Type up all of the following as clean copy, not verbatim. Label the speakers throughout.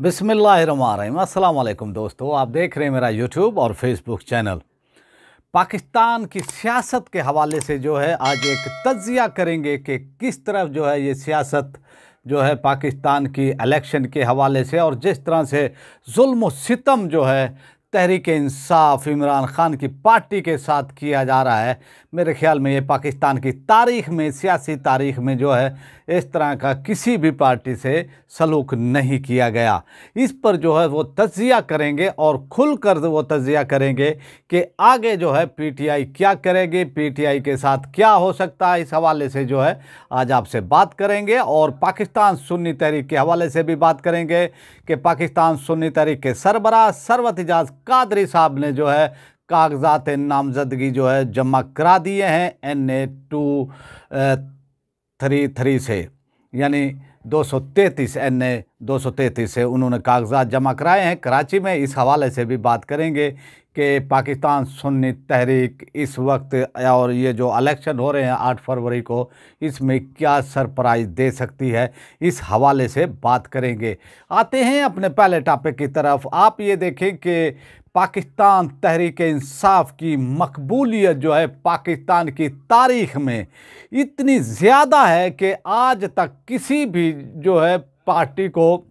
Speaker 1: बिस्मिल्लाहिर्रहमानिर्रहीम। अस्सलाम वालेकुम दोस्तों, आप देख रहे हैं मेरा यूट्यूब और फेसबुक चैनल। पाकिस्तान की सियासत के हवाले से जो है आज एक तज्जिया करेंगे कि किस तरफ जो है ये सियासत जो है पाकिस्तान की इलेक्शन के हवाले से, और जिस तरह से जुल्म व सितम जो है तहरीक इंसाफ इमरान खान की पार्टी के साथ किया जा रहा है, मेरे ख्याल में ये पाकिस्तान की तारीख़ में, सियासी तारीख़ में जो है इस तरह का किसी भी पार्टी से सलूक नहीं किया गया। इस पर जो है वो तज्जिया करेंगे और खुलकर वो तज्जिया करेंगे कि आगे जो है पीटीआई क्या करेगी, पीटीआई के साथ क्या हो सकता है। इस हवाले से जो है आज आपसे बात करेंगे और पाकिस्तान सुन्नी तहरीक के हवाले से भी बात करेंगे कि पाकिस्तान सुन्नी तहरीक के सरबराह सरवत इजाज़ कादरी साहब ने जो है कागजात नामजदगी जो है जमा करा दिए हैं NA-233 से, यानी 233 NA-233 से उन्होंने कागजात जमा कराए हैं कराची में। इस हवाले से भी बात करेंगे कि पाकिस्तान सुन्नी तहरीक इस वक्त और ये जो इलेक्शन हो रहे हैं 8 फरवरी को, इसमें क्या सरप्राइज़ दे सकती है, इस हवाले से बात करेंगे। आते हैं अपने पहले टॉपिक की तरफ। आप ये देखें कि पाकिस्तान तहरीक इंसाफ की मकबूलियत जो है पाकिस्तान की तारीख़ में इतनी ज़्यादा है कि आज तक किसी भी जो है पार्टी को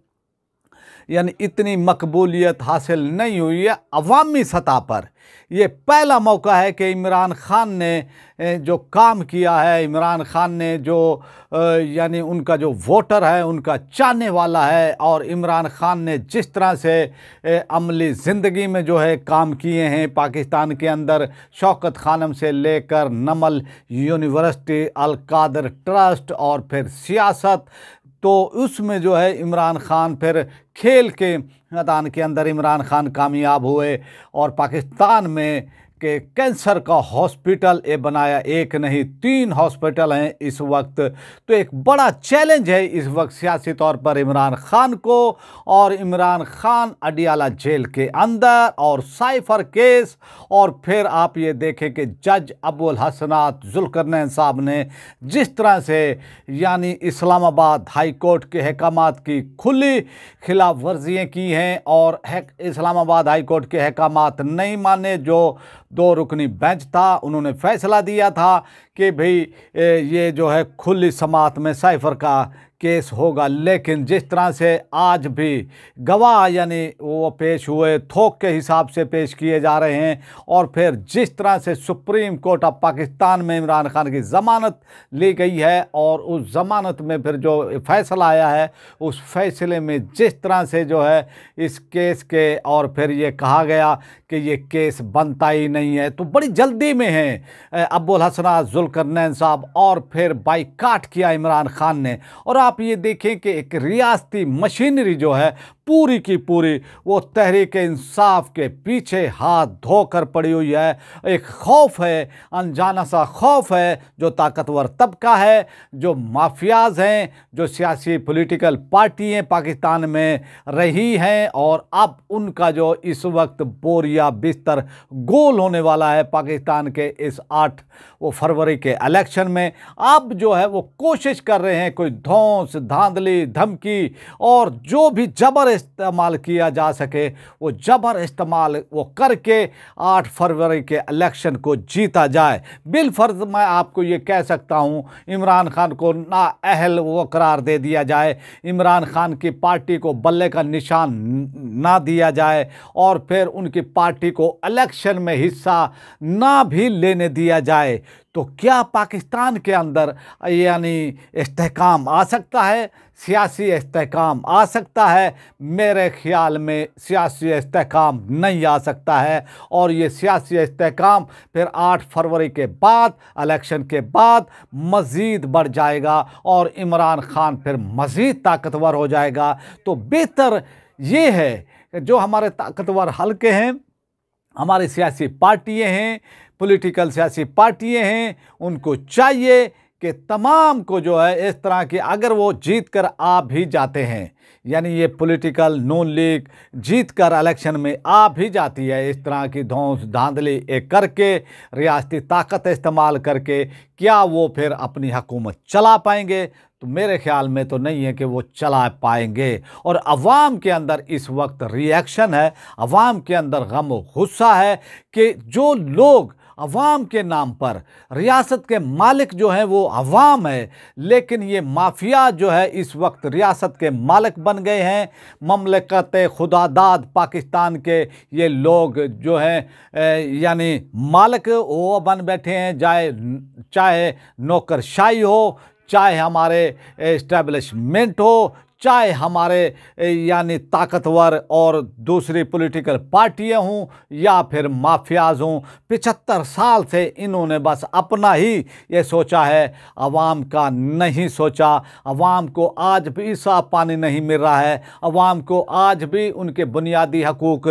Speaker 1: यानी इतनी मकबूलियत हासिल नहीं हुई है अवामी सतह पर। ये पहला मौका है कि इमरान खान ने जो काम किया है, इमरान खान ने जो यानी उनका जो वोटर है, उनका चाहने वाला है, और इमरान खान ने जिस तरह से अमली ज़िंदगी में जो है काम किए हैं पाकिस्तान के अंदर, शौकत खानम से लेकर नमल यूनिवर्सिटी, अल कादर ट्रस्ट और फिर सियासत, तो उसमें जो है इमरान खान फिर खेल के मैदान के अंदर इमरान खान कामयाब हुए और पाकिस्तान में कि कैंसर का हॉस्पिटल ये बनाया, एक नहीं 3 हॉस्पिटल हैं इस वक्त। तो एक बड़ा चैलेंज है इस वक्त सियासी तौर पर इमरान खान को, और इमरान खान अडियाला जेल के अंदर और साइफर केस, और फिर आप ये देखें कि जज अबुल हसनात जुल्करनैन साहब ने जिस तरह से यानी इस्लामाबाद हाई कोर्ट के अहकामात की खुली खिलाफ वर्जियाँ की हैं और इस्लामाबाद हाई कोर्ट के अहकामात नहीं माने। जो 2 रुकनी बेंच था, उन्होंने फैसला दिया था कि भाई ये जो है खुली समात में साइफर का केस होगा, लेकिन जिस तरह से आज भी गवाह यानी वो पेश हुए थोक के हिसाब से पेश किए जा रहे हैं, और फिर जिस तरह से सुप्रीम कोर्ट ऑफ पाकिस्तान में इमरान खान की ज़मानत ली गई है और उस ज़मानत में फिर जो फैसला आया है, उस फैसले में जिस तरह से जो है इस केस के, और फिर ये कहा गया कि ये केस बनता ही नहीं है, तो बड़ी जल्दी में है अबुल हसनात जुल्करनैन साहब, और फिर बाइकाट किया इमरान खान ने। और आप ये देखें कि एक रियासती मशीनरी जो है पूरी की पूरी वो तहरीक इंसाफ के पीछे हाथ धोकर पड़ी हुई है। एक खौफ है, अनजाना सा खौफ है, जो ताकतवर तबका है, जो माफियाज हैं, जो सियासी पॉलिटिकल पार्टियां पाकिस्तान में रही हैं, और अब उनका जो इस वक्त बोरिया बिस्तर गोल होने वाला है पाकिस्तान के इस 8 फरवरी के इलेक्शन में। अब जो है वो कोशिश कर रहे हैं कोई धौंस, धांधली, धमकी और जो भी जबर इस्तेमाल किया जा सके वो जबर इस्तेमाल वो करके 8 फरवरी के इलेक्शन को जीता जाए। बिलफर्ज मैं आपको ये कह सकता हूँ इमरान खान को नाअहल वो करार दे दिया जाए, इमरान खान की पार्टी को बल्ले का निशान ना दिया जाए, और फिर उनकी पार्टी को इलेक्शन में हिस्सा ना भी लेने दिया जाए, तो क्या पाकिस्तान के अंदर यानी इस्तेहकाम आ सकता है, सियासी इस्तेहकाम आ सकता है? मेरे ख्याल में सियासी इस्तेहकाम नहीं आ सकता है, और ये सियासी इस्तेहकाम फिर 8 फरवरी के बाद, इलेक्शन के बाद मज़ीद बढ़ जाएगा और इमरान खान फिर मज़ीद ताकतवर हो जाएगा। तो बेहतर ये है कि जो हमारे ताकतवर हल्के हैं, हमारी सियासी पार्टियां हैं, पॉलिटिकल सियासी पार्टियां हैं, उनको चाहिए कि तमाम को जो है इस तरह की, अगर वो जीत कर आ भी जाते हैं, यानी ये पॉलिटिकल नून लीग जीत कर इलेक्शन में आ भी जाती है, इस तरह की धौंस धांधली एक करके रियासती ताकत इस्तेमाल करके, क्या वो फिर अपनी हुकूमत चला पाएंगे? तो मेरे ख्याल में तो नहीं है कि वो चला पाएंगे। और अवाम के अंदर इस वक्त रिएक्शन है, अवाम के अंदर गम और गुस्सा है कि जो लोग अवाम के नाम पर, रियासत के मालिक जो हैं वो अवाम है, लेकिन ये माफिया जो है इस वक्त रियासत के मालिक बन गए हैं। ममलकत खुदादाद पाकिस्तान के ये लोग जो हैं यानी मालिक वो बन बैठे हैं, चाहे नौकरशाही हो, चाहे हमारे इस्टेब्लिशमेंट हो, चाहे हमारे यानी ताकतवर और दूसरी पॉलिटिकल पार्टियां हों या फिर माफियाज हों। 75 साल से इन्होंने बस अपना ही ये सोचा है, अवाम का नहीं सोचा। अवाम को आज भी साफ पानी नहीं मिल रहा है, अवाम को आज भी उनके बुनियादी हकूक़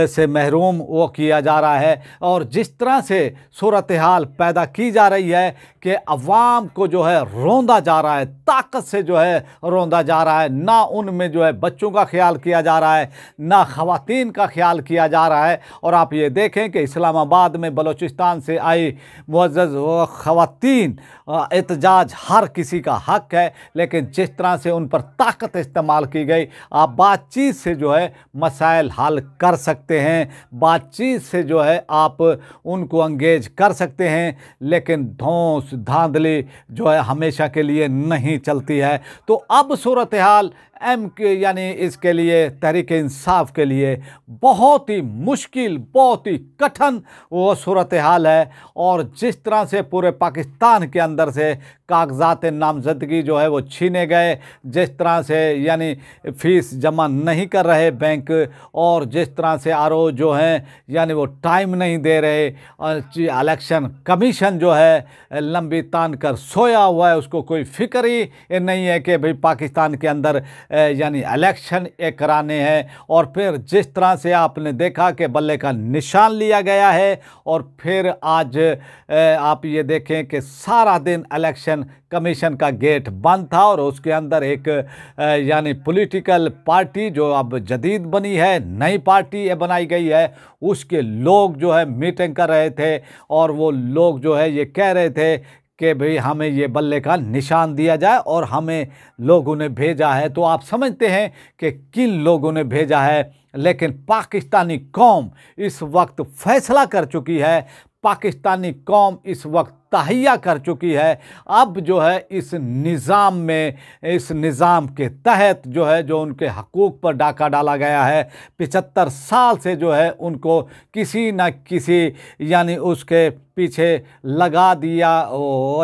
Speaker 1: से महरूम वो किया जा रहा है। और जिस तरह से सूरत हाल पैदा की जा रही है कि अवाम को जो है रौंदा जा रहा है, ताकत से जो है रौंदा जा रहा है, ना उनमें जो है बच्चों का ख्याल किया जा रहा है, ना ख़वातीन का ख्याल किया जा रहा है। और आप ये देखें कि इस्लामाबाद में बलूचिस्तान से आई मुअज़्ज़ज़ ख़वातीन, एहतजाज हर किसी का हक है, लेकिन जिस तरह से उन पर ताकत इस्तेमाल की गई, आप बातचीत से जो है मसाइल हल कर सकते हैं, बातचीत से जो है आप उनको एंगेज कर सकते हैं, लेकिन धौंस धांधली जो है हमेशा के लिए नहीं चलती है। तो अब सूरत हाल यानी इसके लिए तहरीक इंसाफ के लिए बहुत ही मुश्किल, बहुत ही कठिन वो सूरत हाल है। और जिस तरह से पूरे पाकिस्तान के अंदर से कागजात नामजदगी जो है वो छीने गए, जिस तरह से यानी फ़ीस जमा नहीं कर रहे बैंक, और जिस तरह से आरओ जो हैं यानी वो टाइम नहीं दे रहे, इलेक्शन कमीशन जो है लंबी तान कर सोया हुआ है, उसको कोई फिक्र ही नहीं है कि भाई पाकिस्तान के अंदर यानी इलेक्शन कराने हैं। और फिर जिस तरह से आपने देखा कि बल्ले का निशान लिया गया है, और फिर आज आप ये देखें कि सारा दिन इलेक्शन कमीशन का गेट बंद था, और उसके अंदर एक यानी पॉलिटिकल पार्टी जो अब जदीद बनी है, नई पार्टी बनाई गई है, उसके लोग जो है मीटिंग कर रहे थे, और वो लोग जो है ये कह रहे थे कि भाई हमें ये बल्ले का निशान दिया जाए, और हमें लोगों ने भेजा है। तो आप समझते हैं कि किन लोगों ने भेजा है। लेकिन पाकिस्तानी कौम इस वक्त फैसला कर चुकी है, पाकिस्तानी कौम इस वक्त तहैया कर चुकी है। अब जो है इस निज़ाम में, इस निज़ाम के तहत जो है जो उनके हकूक़ पर डाका डाला गया है, 75 साल से जो है उनको किसी न किसी यानी उसके पीछे लगा दिया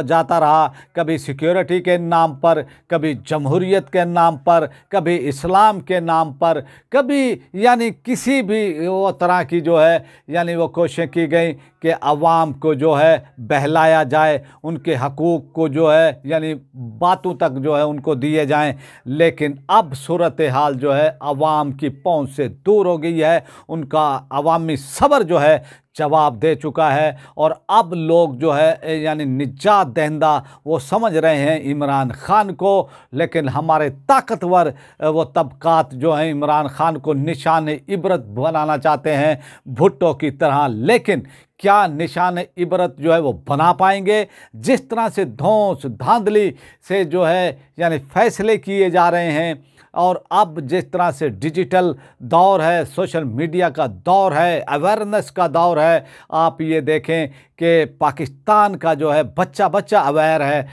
Speaker 1: जाता रहा, कभी सिक्योरिटी के नाम पर, कभी जमहूरियत के नाम पर, कभी इस्लाम के नाम पर, कभी यानी किसी भी वो तरह की जो है यानी वो कोशिश की गई कि अवाम को जो है बहलाया जाए, उनके हकूक़ को जो है यानी बातों तक जो है उनको दिए जाएं। लेकिन अब सूरत हाल जो है अवाम की पहुंच से दूर हो गई है, उनका अवामी सब्र जो है जवाब दे चुका है। और अब लोग जो है यानी निजात दहिंदा वो समझ रहे हैं इमरान खान को, लेकिन हमारे ताकतवर वो तबकात जो हैं इमरान खान को निशान इबरत बनाना चाहते हैं भुट्टो की तरह। लेकिन क्या निशान इबरत जो है वो बना पाएंगे? जिस तरह से धौंस धांधली से जो है यानी फैसले किए जा रहे हैं, और अब जिस तरह से डिजिटल दौर है, सोशल मीडिया का दौर है, अवेयरनेस का दौर है, आप ये देखें कि पाकिस्तान का जो है बच्चा बच्चा अवेयर है,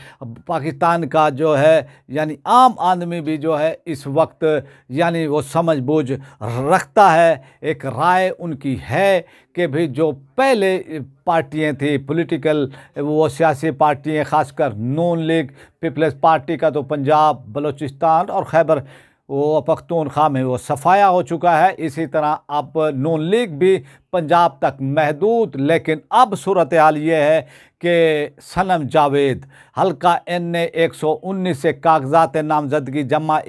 Speaker 1: पाकिस्तान का जो है यानी आम आदमी भी जो है इस वक्त यानी वो समझ बूझ रखता है, एक राय उनकी है कि भाई जो पहले पार्टियां थी पॉलिटिकल वो सियासी पार्टियां, ख़ासकर नून लीग पीपल्स पार्टी का तो पंजाब, बलूचिस्तान और खैबर वो पख्तूनख्वा में वो सफाया हो चुका है। इसी तरह अब नून लीग भी पंजाब तक महदूद। लेकिन अब सूरत हाल ये है कि सनम जावेद हल्का NA 119 से कागजात नामजदगी जमा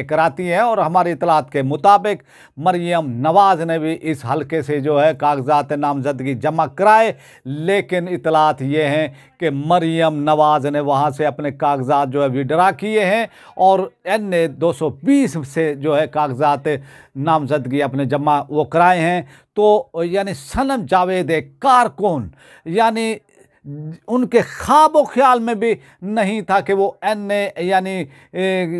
Speaker 1: कराती हैं, और हमारी इतलात के मुताबिक मरियम नवाज़ ने भी इस हल्के से जो है कागजात नामजदगी जमा कराए। लेकिन इतलात ये हैं कि मरियम नवाज़ ने वहाँ से अपने कागजात जो है विड्रा किए हैं, और NA 220 से जो है कागजात नामजदगी अपने जमा वो कराए हैं। तो यानी सनम जावेद एक कारकुन, यानी उनके ख्वाब ख्याल में भी नहीं था कि वो एनए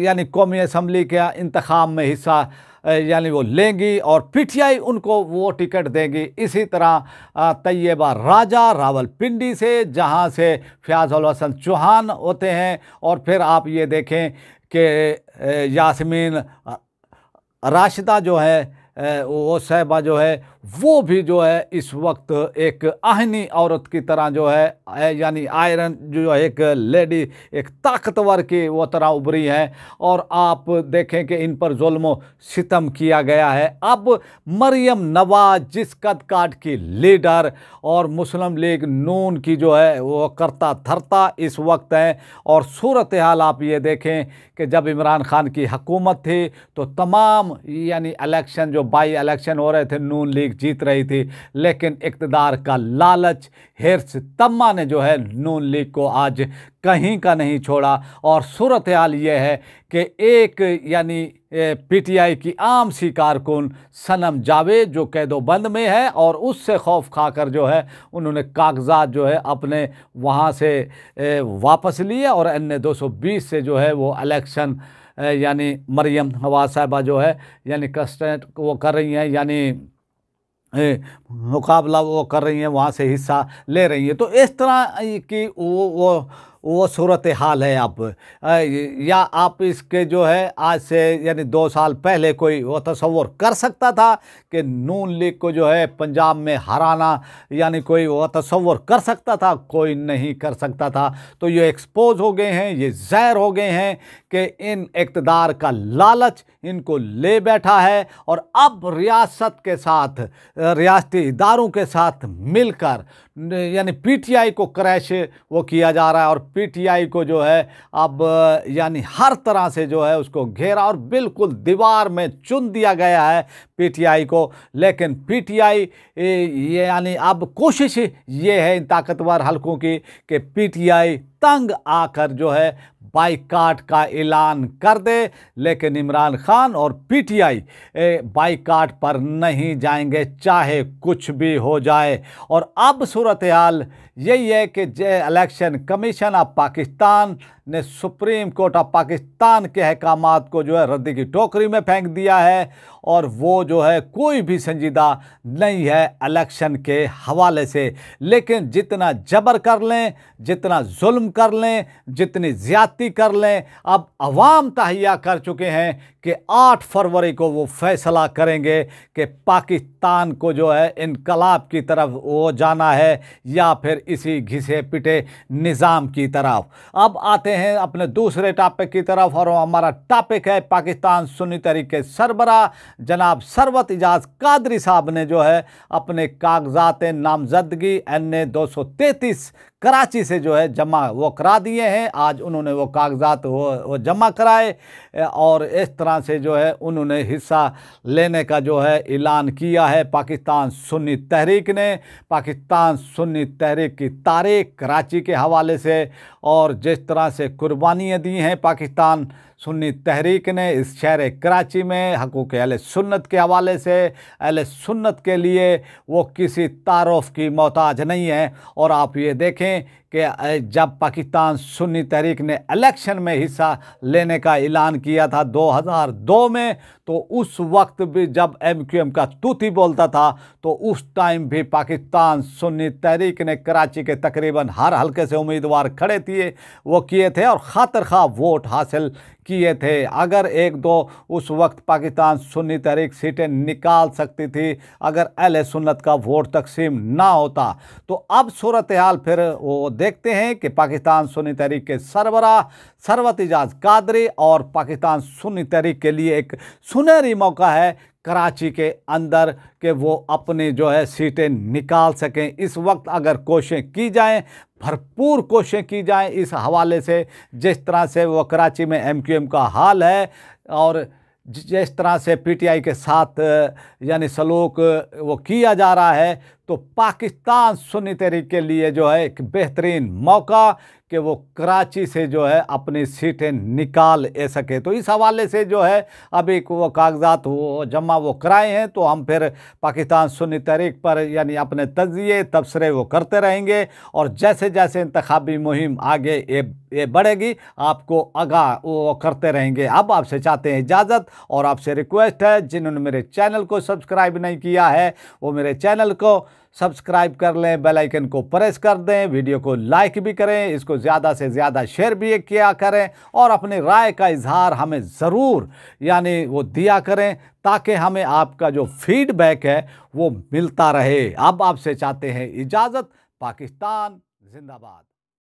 Speaker 1: यानी कौमी असम्बली के इंतखाब में हिस्सा यानी वो लेंगी और पीटीआई उनको वो टिकट देगी। इसी तरह तैयबा राजा रावलपिंडी से, जहाँ से फयाज उल हसन चौहान होते हैं, और फिर आप ये देखें कि यास्मीन राशिदा जो है वो साहिबा जो है वो भी जो है इस वक्त एक आहनी औरत की तरह जो है यानी आयरन जो है एक लेडी, एक ताकतवर की वो तरह उभरी है। और आप देखें कि इन पर जुल्म सितम किया गया है। अब मरियम नवाज जिस कद काठ की लीडर और मुस्लिम लीग नून की जो है वो करता धरता इस वक्त है। और सूरत हाल आप ये देखें कि जब इमरान खान की हुकूमत थी तो तमाम यानी इलेक्शन जो बाई इलेक्शन हो रहे थे नून लीग जीत रही थी, लेकिन इक़्तिदार का लालच, हिर्स, तम्मा ने जो है नून लीग को आज कहीं का नहीं छोड़ा। और सूरत हाल ये है कि एक यानी पीटीआई की आम सी कारकुन सनम जावेद जो कैदोबंद में है और उससे खौफ खाकर जो है उन्होंने कागजात जो है अपने वहाँ से वापस लिए और एन 220 से जो है वो इलेक्शन यानी मरियम नवाज साहिबा जो है यानी कस्टेंट वो कर रही हैं, यानी मुकाबला वो कर रही हैं, वहाँ से हिस्सा ले रही हैं। तो इस तरह की वो सूरत हाल है। अब या आप इसके जो है आज से यानी 2 साल पहले कोई वो तसव्वुर कर सकता था कि नून लीग को जो है पंजाब में हराना, यानी कोई वो तसव्वुर कर सकता था? कोई नहीं कर सकता था। तो ये एक्सपोज हो गए हैं, ये ज़ाहिर हो गए हैं कि इन इक़्तिदार का लालच इनको ले बैठा है और अब रियासत के साथ, रियासती इदारों के साथ मिलकर यानी पीटीआई को क्रैश वो किया जा रहा है। और पीटीआई को जो है अब यानी हर तरह से जो है उसको घेरा और बिल्कुल दीवार में चुन दिया गया है पीटीआई को। लेकिन पीटीआई यानी अब कोशिश ये है इन ताकतवर हलकों की कि पीटीआई तंग आकर जो है बाइकाट का ऐलान कर दे, लेकिन इमरान खान और पीटीआई बाइकाट पर नहीं जाएंगे चाहे कुछ भी हो जाए। और अब सूरत हाल यही है कि इलेक्शन कमीशन ऑफ पाकिस्तान ने सुप्रीम कोर्ट ऑफ पाकिस्तान के अहकामात को जो है रद्दी की टोकरी में फेंक दिया है और वो जो है कोई भी संजीदा नहीं है इलेक्शन के हवाले से। लेकिन जितना जबर कर लें, जितना जुल्म कर लें, जितनी ज़्यादती कर लें, अब अवाम तहैया कर चुके हैं कि 8 फरवरी को वो फैसला करेंगे कि पाकिस्तान को जो है इनकलाब की तरफ वो जाना है या फिर इसी घिसे पिटे निज़ाम की तरफ। अब आते हैं अपने दूसरे टॉपिक की तरफ और हमारा टॉपिक है पाकिस्तान सुन्नी तहरीक के सरबराह जनाब सरवत इजाज़ कादरी साहब ने जो है अपने कागजात नामजदगी NA 233 कराची से जो है जमा वो करा दिए हैं। आज उन्होंने वो कागजात वो जमा कराए और इस तरह से जो है उन्होंने हिस्सा लेने का जो है ऐलान किया है पाकिस्तान सुन्नी तहरीक ने। पाकिस्तान सुन्नी तहरीक की तारीख कराची के हवाले से और जिस तरह से कुर्बानियाँ दी हैं पाकिस्तान सुन्नी तहरीक ने इस शहर कराची में हकूक़ अहले सुन्नत के हवाले से, अहले सुन्नत के लिए वो किसी तारुफ की मोहताज नहीं है। और आप ये देखें कि जब पाकिस्तान सुन्नी तहरीक ने इलेक्शन में हिस्सा लेने का ऐलान किया था 2002 में, तो उस वक्त भी जब MQM का तूती बोलता था तो उस टाइम भी पाकिस्तान सुन्नी तहरीक ने कराची के तकरीबन हर हलके से उम्मीदवार खड़े किए थे और खातिर खा वोट हासिल किए थे। अगर 1-2 उस वक्त पाकिस्तान सुन्नी तहरीक सीटें निकाल सकती थी अगर अहले सुन्नत का वोट तकसीम ना होता। तो अब सूरत हाल फिर वो देखते हैं कि पाकिस्तान सुन्नी तहरीक के सरबराह सरवत इजाज़ कादरी और पाकिस्तान सुन्नी तहरीक के लिए एक सुनहरी मौका है कराची के अंदर कि वो अपनी जो है सीटें निकाल सकें। इस वक्त अगर कोशिशें की जाएं, भरपूर कोशिशें की जाएं इस हवाले से जिस तरह से वो कराची में MQM का हाल है और जिस तरह से PTI के साथ यानी सलूक वो किया जा रहा है, तो पाकिस्तान सुन्नी तहरीक के लिए जो है एक बेहतरीन मौका कि वो कराची से जो है अपनी सीटें निकाल सके। तो इस हवाले से जो है अभी वो कागजात वो जमा वो कराए हैं, तो हम फिर पाकिस्तान सुन्नी तहरीक पर यानी अपने तजिए तबसरे वो करते रहेंगे, और जैसे जैसे इंतखाबी मुहिम आगे ये बढ़ेगी आपको आगाह वो करते रहेंगे। अब आपसे चाहते हैं इजाज़त, और आपसे रिक्वेस्ट है जिन्होंने मेरे चैनल को सब्सक्राइब नहीं किया है वो मेरे चैनल को सब्सक्राइब कर लें, बेल आइकन को प्रेस कर दें, वीडियो को लाइक भी करें, इसको ज़्यादा से ज़्यादा शेयर भी किया करें, और अपनी राय का इजहार हमें ज़रूर यानी वो दिया करें, ताकि हमें आपका जो फीडबैक है वो मिलता रहे। अब आपसे चाहते हैं इजाज़त। पाकिस्तान जिंदाबाद।